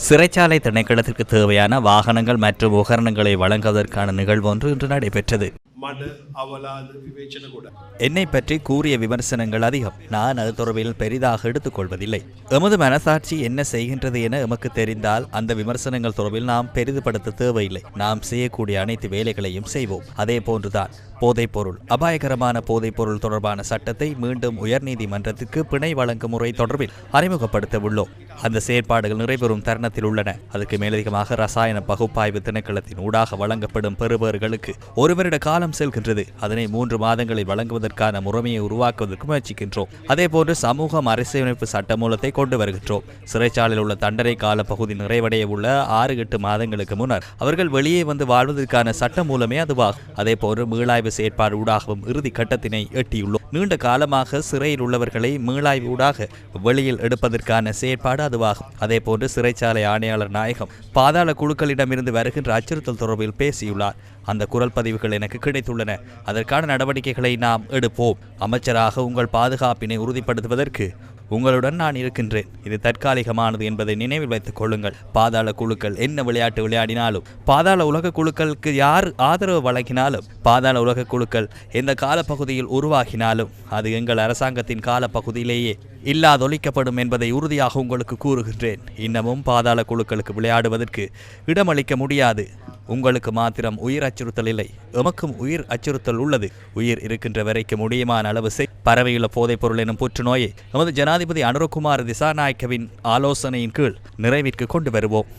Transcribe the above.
சிறைச்சாலை திணைக்களத்திற்கு தேவையான வாகனங்கள் மற்றும் உபகரணங்களை வழங்குவதற்கான நிகழ்வு ஒன்று இன்று நடைபெற்றது. என்னை பற்றி கூறிய விமர்சனங்கள் அதிகம். நான் அது தொடர்பில் பெரிதாக எடுத்துக்கொள்வதில்லை. எமது மனசாட்சி என்ன செய்கின்றது என எமக்கு தெரிந்தால் அந்த விமர்சனங்கள் தொடர்பில் நாம் பெரிதுபடுத்த தேவையில்லை. நாம் செய்யக்கூடிய அனைத்து வேலைகளையும் செய்வோம். அதே போன்றுதான் போதைப்பொருள், அபாயகரமான போதைப்பொருள் தொடர்பான சட்டத்தை மீண்டும் உயர்நீதிமன்றத்திற்கு பிணை வழங்கும் முறை தொடர்பில் அறிமுகப்படுத்த உள்ளோம். அந்த செயற்பாடுகள் நிறைவேறும் தருணத்தில் உள்ளன. அதற்கு மேலதிகமாக ரசாயன பகுப்பாய்வு திணைக்களத்தின் ஊடாக வழங்கப்படும் பெறுபேறுகளுக்கு ஒரு வருட காலம் செல்கின்றது. அதனை 3 மாதங்களில் வழங்குவதற்கான முறைமையை உருவாக்குவதற்கு முயற்சிக்கின்றோம். அதேபோன்று சமூக அரசியலமைப்பு சட்டமூலத்தை கொண்டு வருகின்றோம். சிறைச்சாலையில் உள்ள தண்டனை கால பகுதி நிறைவடைய உள்ள 6-8 மாதங்களுக்கு முன்னர் அவர்கள் வெளியே வந்து வாழ்வதற்கான சட்டமூலமே அதுவாகும். அதேபோன்று மீளாய்வு செயற்பாடு ஊடாகவும் இறுதி கட்டத்தினை எட்டியுள்ளோம். நீண்ட காலமாக சிறையில் உள்ளவர்களை மீளாய்வு ஊடாக வெளியில் எடுப்பதற்கான செயற்பாடு அதுவாகும். அதேபோன்று சிறைச்சாலை ஆணையாளர் நாயகம் பாதாள குழுக்களிடமிருந்து வருகின்ற அச்சுறுத்தல் தொடர்பில் பேசியுள்ளார். அந்த குரல் பதிவுகள் எனக்கு கிடைத்துள்ளன. அதற்கான நடவடிக்கைகளை நாம் எடுப்போம். அமைச்சராக உங்கள் பாதுகாப்பினை உறுதிப்படுத்துவதற்கு உங்களுடன் நான் இருக்கின்றேன். இது தற்காலிகமானது என்பதை நினைவில் வைத்துக் கொள்ளுங்கள். பாதாள குழுக்கள் என்ன விளையாட்டு விளையாடினாலும், பாதாள உலக குழுக்களுக்கு யார் ஆதரவு வழங்கினாலும், பாதாள உலக குழுக்கள் எந்த காலப்பகுதியில் உருவாகினாலும் அது எங்கள் அரசாங்கத்தின் காலப்பகுதியிலேயே இல்லாதொழிக்கப்படும் என்பதை உறுதியாக உங்களுக்கு கூறுகின்றேன். இன்னமும் பாதாள குழுக்களுக்கு விளையாடுவதற்கு இடமளிக்க முடியாது. உங்களுக்கு மாத்திரம் உயிர் அச்சுறுத்தல் இல்லை, எமக்கும் உயிர் அச்சுறுத்தல் உள்ளது. உயிர் இருக்கின்ற வரைக்கும் முடியுமான அளவு பரவியுள்ள போதைப் பொருள் எனும் புற்றுநோயை எமது ஜனாதிபதி அனுரகுமார் திசாநாயக்கவின் ஆலோசனையின் கீழ் நிறைவிற்கு கொண்டு வருவோம்.